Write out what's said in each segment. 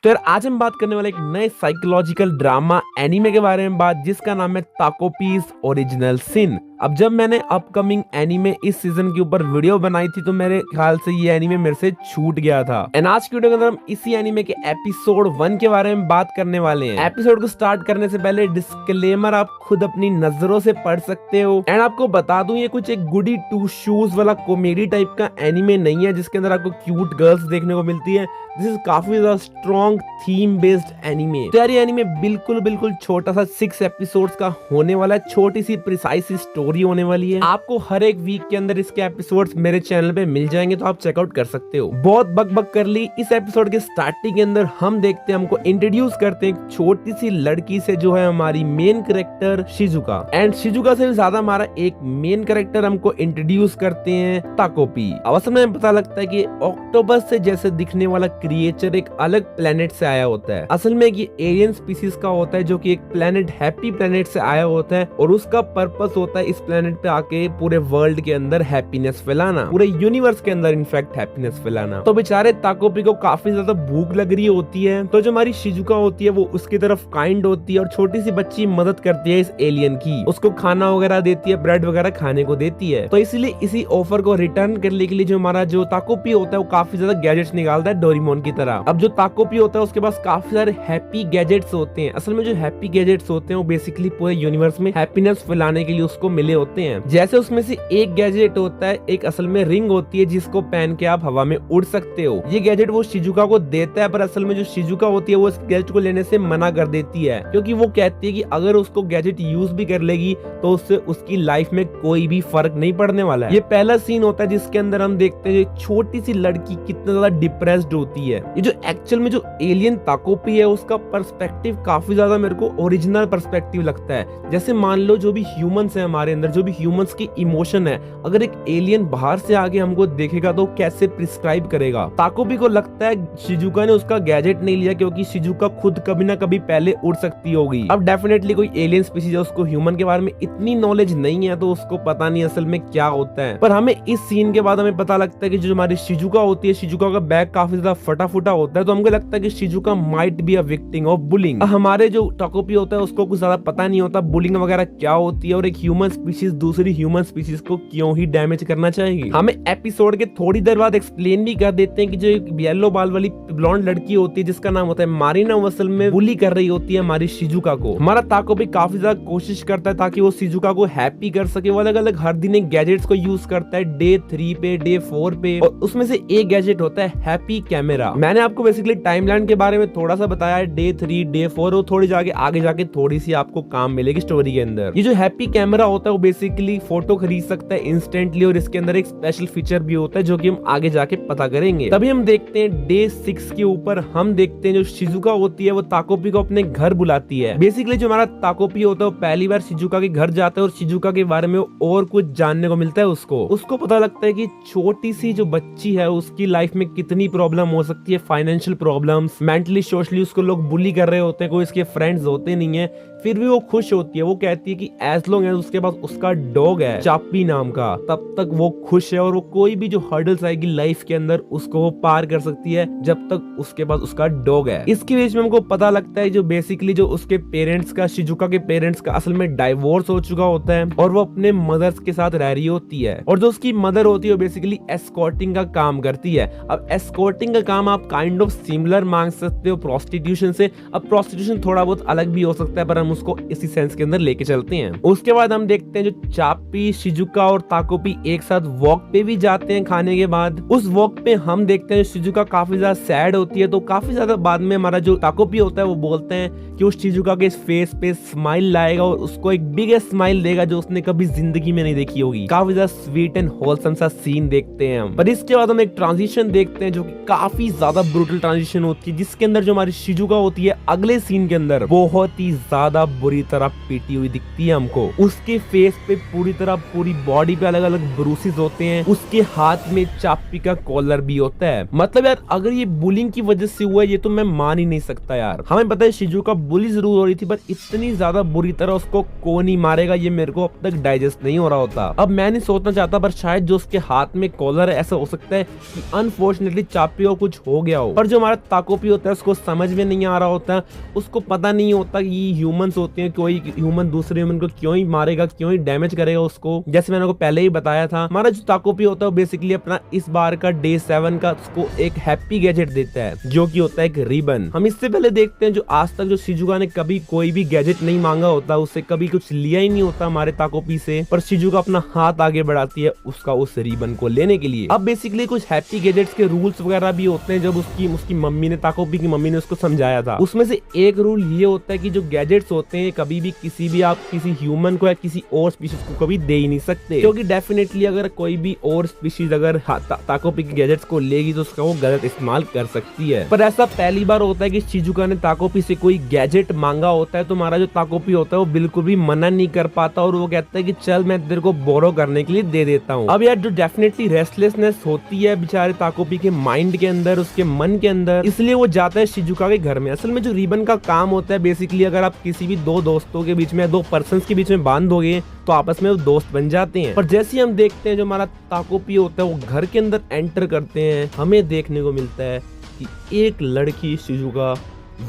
तो यार आज हम बात करने वाले एक नए साइकोलॉजिकल ड्रामा एनीमे के बारे में बात जिसका नाम है ताकोपीज ओरिजिनल सिन। अब जब मैंने अपकमिंग एनीमे इस सीजन के ऊपर वीडियो बनाई थी तो मेरे ख्याल से ये एनीमे मेरे से छूट गया था। एंड आज की वीडियो के अंदर हम इसी एनीमे के एपिसोड 1 के बारे में बात करने वाले हैं। एपिसोड को स्टार्ट करने से पहले डिस्क्लेमर आप खुद अपनी नजरों से पढ़ सकते हो। एंड आपको बता दूं ये कुछ एक गुडी टू शूज वाला कॉमेडी टाइप का एनीमे नहीं है जिसके अंदर आपको क्यूट गर्ल्स देखने को मिलती है। दिस इज काफी ज्यादा स्ट्रॉन्ग थीम बेस्ड एनीमे। तो यार ये एनीमे बिल्कुल छोटा सा 6 एपिसोड्स का होने वाला है। छोटी सी प्रिसाइस स्टोरी होने वाली है। आपको हर एक वीक के अंदर इसके एपिसोड्स मेरे चैनल पे मिल जाएंगे तो आप चेकआउट कर सकते हो। बहुत बक कर ली। इस एपिसोड के स्टार्टिंग के अंदर हम देखते हैं, हमको इंट्रोड्यूस करते हैं एक छोटी सी लड़की से जो है हमारी main character Shizuka. And Shizuka से ज्यादा हमारा एक मेन कैरेक्टर हमको इंट्रोड्यूस करते हैं ताकोपी। अब असल में पता लगता है कि ऑक्टोपस से जैसे दिखने वाला क्रिएचर एक अलग प्लेनेट से आया होता है। असल में ये एलियन स्पीसीज का होता है जो कि एक प्लेनेट हैप्पी प्लेनेट से आया होता है और उसका पर्पस होता है इस प्लेनेट पे आके पूरे वर्ल्ड के अंदर हैप्पीनेस फैलाना, पूरे यूनिवर्स के अंदर इनफैक्ट हैप्पीनेस फैलाना। तो बेचारे ताकोपी को काफी ज्यादा भूख लग रही होती है तो जो हमारी शिजुका होती है वो उसकी तरफ काइंड होती है और छोटी सी बच्ची मदद करती है इस एलियन की, उसको खाना वगैरह देती है, ब्रेड वगैरह खाने को देती है। तो इसलिए इसी ऑफर को रिटर्न करने के लिए जो हमारा जो ताकोपी होता है वो काफी ज्यादा गैजेट्स निकालता है डोरेमोन की तरह। अब जो ताकोपी होता है उसके पास काफी सारे हैप्पी गैजेट्स होते हैं। असल में जो हैप्पी गैजेट्स होते हैं वो बेसिकली पूरे यूनिवर्स में हैप्पीनेस फैलाने के लिए उसको मिले होते हैं। जैसे उसमें से एक गैजेट होता है, एक असल में रिंग होती है जिसको पहन के आप हवा में उड़ सकते हो। ये गैजेट वो शिजुका को देता है पर असल में जो शिजुका होती है वो इस गैजेट को लेने से मना कर देती है क्योंकि वो कहती है कि अगर उसको गैजेट यूज भी कर लेगी तो उससे उसकी लाइफ में कोई भी फर्क नहीं पड़ने वाला है। ये पहला सीन होता है जिसके अंदर हम देखते हैं छोटी सी लड़की कितना ज्यादा डिप्रेस्ड होती है। ये जो एक्चुअल में जो एलियन ताकोपी है उसका पर्सपेक्टिव काफी ज्यादा मेरे को ओरिजिनल पर्सपेक्टिव लगता है। जैसे मान लो जो भी ह्यूमंस है हमारे अंदर, जो भी ह्यूमंस की इमोशन है, अगर एक एलियन बाहर से आके हमको देखेगा तो कैसे प्रिस्क्राइब करेगा। ताकोपी को लगता है शिजुका ने उसका गैजेट नहीं लिया क्योंकि शिजुका खुद कभी ना कभी पहले उड़ सकती होगी। अब डेफिनेटली कोई एलियन स्पीसीज है उसको ह्यूमन के बारे में इतनी नॉलेज नहीं है तो उसको पता नहीं असल में क्या होता है। पर हमें इस सीन के बाद हमें पता लगता है कि जो हमारी शिजुका होती है, शिजुका का बैग काफी ज्यादा फटा फुटा होता है तो हमको लगता है कि Shizuka might be a victim of bullying. हमारे जो ताकोपी होता है उसको कुछ ज्यादा पता नहीं होता बुलिंग वगैरह क्या होती है और एक ह्यूमन स्पीसीज दूसरी ह्यूमन स्पीसीज को क्यों ही डैमेज करना चाहिए। हमें एपिसोड के थोड़ी देर बाद एक्सप्लेन भी कर देते हैं कि जो एक येलो बाल वाली ब्लॉन्ड लड़की होती है जिसका नाम होता है मारिना, वो असल में बुली कर रही होती है हमारी शिजुका को। हमारा ताकोपी काफी ज्यादा कोशिश करता है ताकि वो शिजुका को हैप्पी कर सके। वो अलग अलग हर दिन एक गैजेट्स को यूज करता है, डे 3 पे, डे 4 पे, और उसमें से एक गैजेट होता है हैप्पी कैमरा। मैंने आपको बेसिकली टाइमलाइन के बारे में थोड़ा सा बताया है, डे 3, डे 4, और थोड़ी आगे जाके थोड़ी सी आपको काम मिलेगी स्टोरी के अंदर। ये जो हैप्पी कैमरा होता है वो बेसिकली फोटो खरीद सकता है इंस्टेंटली और इसके अंदर एक स्पेशल फीचर भी होता है जो कि हम आगे जाके पता करेंगे। तभी हम देखते हैं डे 6 के ऊपर हम देखते हैं जो शिजुका होती है वो ताकोपी को अपने घर बुलाती है। बेसिकली जो हमारा ताकोपी होता है वो पहली बार शिजुका के घर जाता है और शिजुका के बारे में और कुछ जानने को मिलता है। उसको पता लगता है कि छोटी सी जो बच्ची है उसकी लाइफ में कितनी प्रॉब्लम हो सकती है, फाइनेंशियल प्रॉब्लम्स, मेंटली सोशली उसको लोग बुली कर रहे होते हैं, कोई इसके फ्रेंड्स होते नहीं है, फिर भी वो खुश होती है। वो कहती है कि एज लॉन्ग एज उसके पास उसका डॉग है चापी नाम का तब तक वो खुश है और वो कोई भी जो हर्डल्स आएगी लाइफ के अंदर उसको वो पार कर सकती है जब तक उसके पास उसका डॉग है। इसके बीच में हमको पता लगता है जो बेसिकली जो उसके पेरेंट्स का, शिजुका के पेरेंट्स का असल में डाइवोर्स हो चुका होता है और वो अपने मदर्स के साथ रह रही होती है और जो उसकी मदर होती है वो बेसिकली एस्कॉर्टिंग का काम करती है। अब एस्कॉर्टिंग का काम आप काइंड ऑफ सिमिलर मांग सकते हो प्रोस्टिट्यूशन से। अब प्रोस्टिट्यूशन थोड़ा बहुत अलग भी हो सकता है पर हम उसको इसी सेंस के अंदर लेके चलते हैं। उसके बाद हम देखते हैं जो चापी, शिजुका और ताकोपी एक साथ वॉक पे भी जाते हैं खाने के बाद। उस वॉक पे हम देखते हैं शिजुका काफी ज्यादा सैड होती है तो काफी ज्यादा बाद में हमारा जो ताकोपी होता है वो बोलते हैं कि उस शिजुका के फेस पे स्माइल लाएगा और उसको एक बिगेस्ट स्माइल देगा जो उसने कभी जिंदगी में नहीं देखी होगी। काफी ज्यादा स्वीट एंड होलसम सा सीन देखते हैं हम। पर इसके बाद हम एक ट्रांजिशन देखते हैं जो कि काफी ज्यादा ब्रूटल ट्रांजिशन होती है जिसके अंदर जो हमारी शिजुका होती है अगले सीन के अंदर बहुत ही ज्यादा बुरी तरह पीटी हुई दिखती है हमको। उसके फेस पे पूरी तरह पूरी बॉडी पे अलग अलग ब्रूसेस होते हैं। उसके हाथ में चापी का कॉलर भी होता है। मतलब यार अगर ये बुलिंग की वजह से हुआ है ये तो मैं मान ही नहीं सकता यार। हमें पता है शिजुका बुली जरूर हो रही थी पर इतनी ज्यादा बुरी तरह उसको कौन ही मारेगा ये मेरे को अब तक डाइजेस्ट नहीं हो रहा होता। अब मैं नहीं सोचना चाहता पर शायद जो उसके हाथ में कॉलर है ऐसा हो सकता है कि अनफॉर्चुनेटली चापी को कुछ कुछ हो गया हो। पर जो हमारा ताकोपी होता है उसको समझ में नहीं आ रहा होता, उसको पता नहीं होता कि ये ह्यूमंस होते हैं, कोई ह्यूमन दूसरे ह्यूमन को क्यों ही मारेगा, क्यों ही डैमेज करेगा उसको। जैसे मैंने आपको पहले ही बताया था, हमारा जो ताकोपी होता है बेसिकली अपना इस बार का डे 7 का उसको एक हैप्पी गैजेट देता है, जो कि होता है एक रिबन। हम इससे पहले देखते हैं जो आज तक जो शिजुका ने कभी कोई भी गैजेट नहीं मांगा होता, उससे कभी कुछ लिया ही नहीं होता हमारे ताकोपी से, पर शिजुका अपना हाथ आगे बढ़ाती है उसका उस रिबन को लेने के लिए। अब बेसिकली कुछ हैप्पी गैजेट्स के रूल्स वगैरह भी होते हैं, जब उसकी मम्मी ने, ताकोपी की मम्मी ने उसको समझाया था। उसमें से एक रूल ये होता है कि जो गैजेट्स होते हैं कभी भी किसी भी आप किसी ह्यूमन को या किसी और स्पीशीज को कभी दे ही नहीं सकते, क्योंकि डेफिनेटली अगर कोई भी और स्पीशीज अगर ताकोपी के गैजेट्स को लेगी तो उसका वो गलत इस्तेमाल कर सकती है। पर ऐसा पहली बार होता है कि शिजुका ने ताकोपी से कोई गैजेट मांगा होता है, तो हमारा जो ताकोपी होता है वो बिल्कुल भी मना नहीं कर पाता और वो कहता है कि चल मैं तेरे को बोरो करने के लिए दे देता हूँ। अब यार जो डेफिनेटली रेस्टलेसनेस होती है बेचारे ताकोपी के माइंड के अंदर, उसके मन के अंदर, इसलिए वो जाता है शिजुका के घर में। असल में जो रिबन का काम होता है बेसिकली अगर आप किसी भी दो दोस्तों के बीच में, दो पर्सन्स के बीच में बांध दोगे तो आपस में वो दोस्त बन जाते हैं। पर जैसे ही हम देखते हैं जो हमारा ताकोपी होता है वो घर के अंदर एंटर करते हैं, हमें देखने को मिलता है कि एक लड़की शिजुका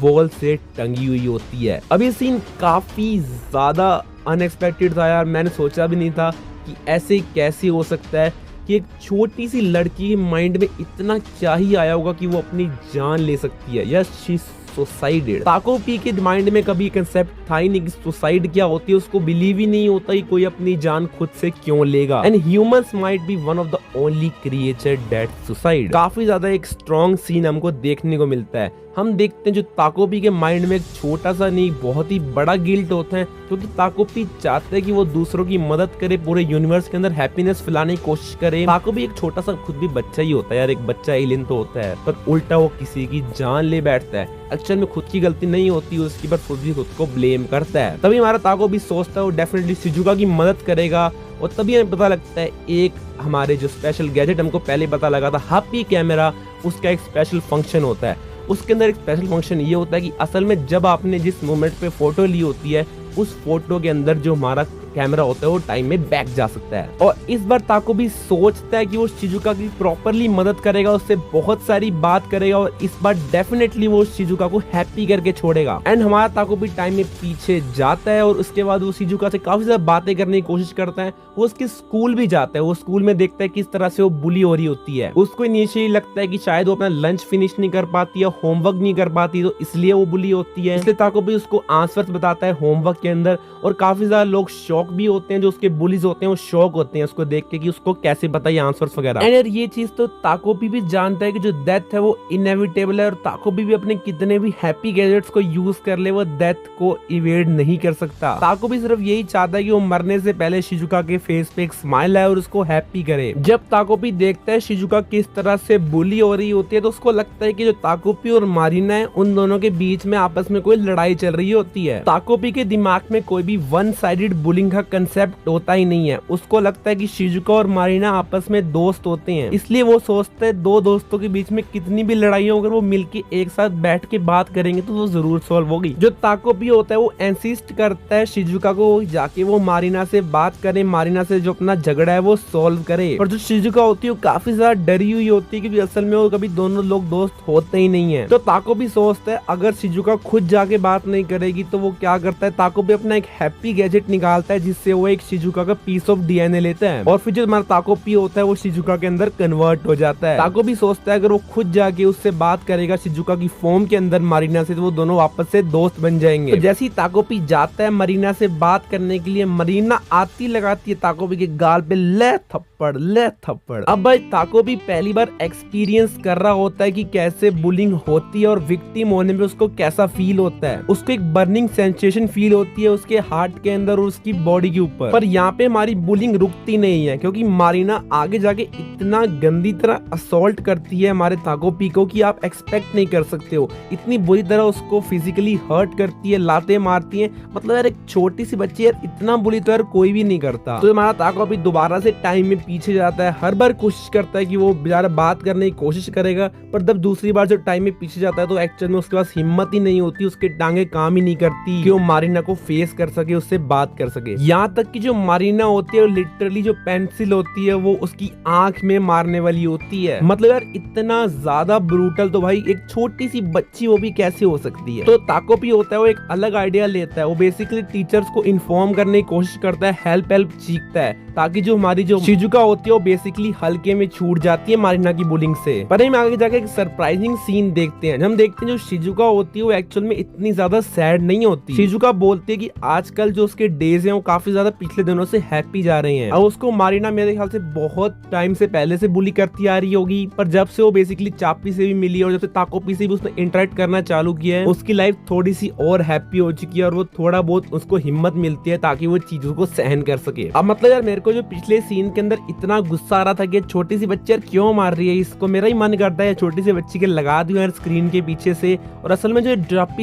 वॉल से टंगी हुई होती है। अब ये सीन काफी ज्यादा अनएक्सपेक्टेड था यार, मैंने सोचा भी नहीं था कि ऐसे कैसे हो सकता है कि एक छोटी सी लड़की के माइंड में इतना क्या ही आया होगा कि वो अपनी जान ले सकती है। Yes, she suicided. ताकोपी के माइंड में कभी कंसेप्ट था ही नहीं कि सुसाइड क्या होती है, उसको बिलीव ही नहीं होता कि कोई अपनी जान खुद से क्यों लेगा। And humans might be one of the only creature that suicide. काफी ज्यादा एक स्ट्रॉन्ग सीन हमको देखने को मिलता है। हम देखते हैं जो ताकोपी के माइंड में एक छोटा सा नहीं बहुत ही बड़ा गिल्ट होता है, क्योंकि ताकोपी चाहते हैं कि वो दूसरों की मदद करे, पूरे यूनिवर्स के अंदर हैप्पीनेस फैलाने की कोशिश करे। ताकोपी एक छोटा सा खुद भी बच्चा ही होता है यार, एक बच्चा एलियन तो होता है, पर उल्टा वो किसी की जान ले बैठता है। एक्चुअल में खुद की गलती नहीं होती उसकी, पर खुद भी खुद को ब्लेम करता है। तभी हमारा ताकोपी सोचता है वो डेफिनेटली शिजुका की मदद करेगा, और तभी हमें पता लगता है एक हमारे जो स्पेशल गैजेट हमको पहले पता लगा था हैप्पी कैमरा, उसका एक स्पेशल फंक्शन होता है। उसके अंदर एक स्पेशल फंक्शन ये होता है कि असल में जब आपने जिस मोमेंट पे फोटो ली होती है उस फोटो के अंदर जो हमारा कैमरा होता है वो टाइम में बैक जा सकता है। और इस बार ताकोपी सोचता है कि वो शिजुका की प्रॉपरली मदद करेगा, उससे बहुत सारी बात करेगा, और इस बार डेफिनेटली वो शिजुका को हैप्पी करके छोड़ेगा। एंड हमारा ताकोपी टाइम में पीछे जाता है और उसके बाद वो शिजुका से काफी ज्यादा बातें करने की कोशिश करता है। वो उसके स्कूल भी जाता है, वो स्कूल में देखता है किस तरह से वो बुली हो रही होती है। उसको इनिशियली लगता है कि शायद वो अपना लंच फिनिश नहीं कर पाती है, होमवर्क नहीं कर पाती, तो इसलिए वो बुली होती है। इसलिए ताकोपी उसको आंसर्स बताता है होमवर्क के अंदर, और काफी ज्यादा लोग शॉक भी होते हैं, जो उसके बुलीज होते हैं वो शॉक होते हैं उसको देख के कि उसको कैसे पता ये आंसर्स वगैरह। एंड यार ये चीज तो ताकोपी भी जानता है कि जो डेथ है वो इनएविटेबल है, और ताकोपी भी अपने कितने भी हैप्पी गैजेट्स को यूज कर ले वो डेथ को इवेड नहीं कर सकता। ताकोपी सिर्फ यही चाहता है कि वो मरने से पहले शिजुका के फेस पे एक स्माइल आए और उसको हैप्पी करे। जब ताकोपी देखता है शिजुका किस तरह से बुली हो रही होती है तो उसको लगता है कि जो ताकोपी और मारिना है उन दोनों के बीच में आपस में कोई लड़ाई चल रही होती है। ताकोपी के दिमाग में कोई भी वन साइडेड बुलिंग का कंसेप्ट होता ही नहीं है। उसको लगता है कि शिजुका और मारिना आपस में दोस्त होते हैं, इसलिए वो सोचते हैं दो दोस्तों के बीच में कितनी भी लड़ाई हो अगर वो मिलके एक साथ बैठ के बात करेंगे तो वो जरूर सॉल्व होगी। जो ताकोपी होता है वो इंसिस्ट करता है शिजुका को जाके वो मारिना से बात करे, मारिना से जो अपना झगड़ा है वो सॉल्व करे। और जो शिजुका होती है वो काफी ज्यादा डरी हुई होती है क्योंकि असल में वो कभी दोनों लोग दोस्त होते ही नहीं है। तो ताकोपी सोचता है अगर शिजुका खुद जाके बात नहीं करेगी तो वो क्या करता है, ताकोपी अपना एक हैप्पी गैजेट निकालता है जिससे वो एक शिजुका का पीस ऑफ डीएनए लेता है, और फिर जो हमारा ताकोपी होता है वो शिजुका के अंदर कन्वर्ट हो जाता है। ताकोपी सोचता है अगर वो खुद जाके उससे बात करेगा शिजुका की फॉर्म के अंदर मारिना से, तो वो दोनों वापस से दोस्त बन जाएंगे। तो जैसे ही ताकोपी जाता है मरीना से बात करने के लिए, मरीना आती लगाती है ताकोपी के गाल पे ले थप्पड़ ले थप्पड़। अब भाई ताकोपी पहली बार एक्सपीरियंस कर रहा होता है कि कैसे बुलिंग होती है और विक्टिम होने में उसको कैसा फील होता है। उसको एक बर्निंग सेंसेशन फील होती है उसके हार्ट के अंदर और उसकी बॉडी के ऊपर। पर यहाँ पे हमारी बुलिंग रुकती नहीं है क्योंकि मारिना आगे जाके इतना गंदी तरह असॉल्ट करती है हमारे ताकोपी को कि आप एक्सपेक्ट नहीं कर सकते हो। इतनी बुरी तरह उसको फिजिकली हर्ट करती है, लाते मारती है। मतलब यार एक छोटी सी बच्ची यार इतना बुली तो यार कोई भी नहीं करता। तो हमारा ताकोपी दोबारा से टाइम में पीछे जाता है, हर बार कोशिश करता है कि वो बेचारा बात करने की कोशिश करेगा, पर जब दूसरी बार जब टाइम में पीछे जाता है तो एक्चुअल में उसके पास हिम्मत ही नहीं होती, उसके टांगे काम ही नहीं करती कि वो मारिना को फेस कर सके, उससे बात कर सके। यहाँ तक कि जो मारीना होती है लिटरली जो पेंसिल होती है वो उसकी आंख में मारने वाली होती है। मतलब यार इतना ज्यादा ब्रूटल तो भाई एक छोटी सी बच्ची वो भी कैसे हो सकती है। तो ताकोपी होता है वो एक अलग आइडिया लेता है, वो बेसिकली टीचर्स को इन्फॉर्म करने की कोशिश करता है, हेल्प चीखता है ताकि जो हमारी जो शिजुका होती है वो बेसिकली हल्के में छूट जाती है मारीना की बुलिंग से। पर हम आगे जाके एक सरप्राइजिंग सीन देखते हैं। हम देखते हैं जो शिजुका होती है वो एक्चुअल में इतनी ज्यादा सैड नहीं होती। शिजुका बोलती है कि आजकल जो उसके डेज हैं वो काफी ज्यादा पिछले दिनों से हैप्पी जा रहे हैं। और उसको मारीना मेरे ख्याल से बहुत टाइम से पहले से बुली करती आ रही होगी, पर जब से वो बेसिकली चापी से भी मिली और जब से ताकोपी से भी उसने इंटरेक्ट करना चालू किया है उसकी लाइफ थोड़ी सी और हैप्पी हो चुकी है और वो थोड़ा बहुत उसको हिम्मत मिलती है ताकि वो चीजों को सहन कर सके। अब मतलब यार मेरे को जो पिछले सीन के अंदर इतना गुस्सा आ रहा था कि छोटी सी बच्ची यार क्यों मार रही है इसको, मेरा ही मन करता है छोटी सी बच्ची के लगा दूं यार स्क्रीन के पीछे से। और असल में जो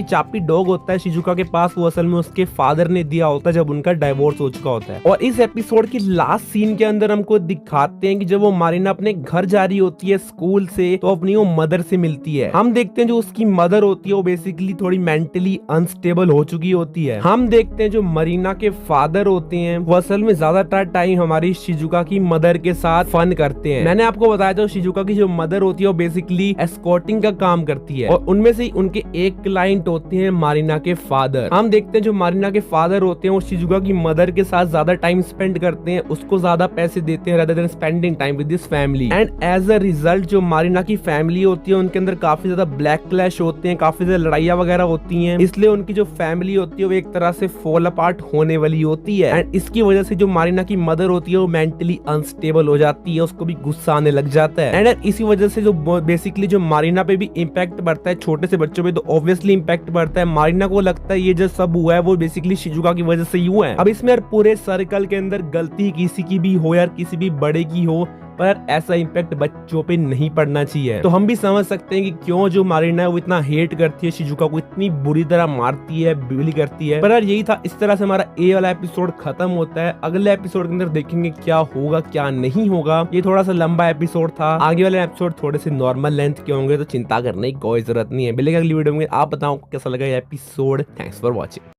चापी डॉग होता है शिजुका के पास वो असल में उसके फादर ने दिया होता है जब उनका डाइवोर्स हो चुका होता है। और इस एपिसोड की लास्ट सीन के अंदर हमको दिखाते हैं कि जब वो मारीना अपने घर जा रही होती है स्कूल से तो अपनी वो मदर से मिलती है। हम देखते हैं जो उसकी मदर होती है वो बेसिकली थोड़ी मेंटली अनस्टेबल हो चुकी होती है। हम देखते हैं जो मरीना के फादर होते हैं वो असल में ज्यादातर टाइम हमारी शिजुका की मदर के साथ फन करते हैं। मैंने आपको बताया था शिजुका की जो मदर होती है वो बेसिकली एस्कॉर्टिंग का काम करती है और उनमें से उनके एक क्लाइंट होते हैं मारीना के फादर। हम देखते हैं जो मारीना के फादर होते हैं वो शिजुका की मदर के साथ ज्यादा टाइम स्पेंड करते हैं, उसको ज्यादा पैसे देते हैं rather than spending time with this family। And as a result जो मारीना की फैमिली होती है उनके अंदर काफी ज्यादा ब्लैक क्लैश होते हैं, काफी ज्यादा लड़ाइयाँ वगैरह होती हैं, इसलिए उनकी जो फैमिली होती है वो एक तरह से फॉल अपार्ट होने वाली होती है। एंड इसकी वजह से जो मारीना की मदर होती है वो मेंटली अनस्टेबल हो जाती है, उसको भी गुस्सा आने लग जाता है। एंड इसी वजह से जो बेसिकली जो मारीना पे भी इम्पैक्ट बढ़ता है, छोटे से बच्चों पे तो ऑब्वियसली इम्पैक्ट बढ़ता है। मारीना को लगता है ये जो सब हुआ है वो बेसिकली शिजुका की वजह से ही हुआ है। अब इसमें यार पूरे सर्कल के अंदर गलती किसी की भी हो यार किसी भी बड़े की हो पर ऐसा इम्पैक्ट बच्चों पे नहीं पड़ना चाहिए। तो हम भी समझ सकते हैं कि क्यों जो मारीना है वो इतना हेट करती है शिजुका को, इतनी बुरी तरह मारती है, बिली करती है। पर यार यही था, इस तरह से हमारा ए वाला एपिसोड खत्म होता है। अगले एपिसोड के अंदर देखेंगे क्या होगा क्या नहीं होगा। ये थोड़ा सा लंबा एपिसोड था, आगे वाले एपिसोड थोड़े से नॉर्मल लेंथ के होंगे तो चिंता करने की कोई जरूरत नहीं है। मिलेगा अगली वीडियो में, आप बताओ कैसा लगा ये एपिसोड। Thanks for watching.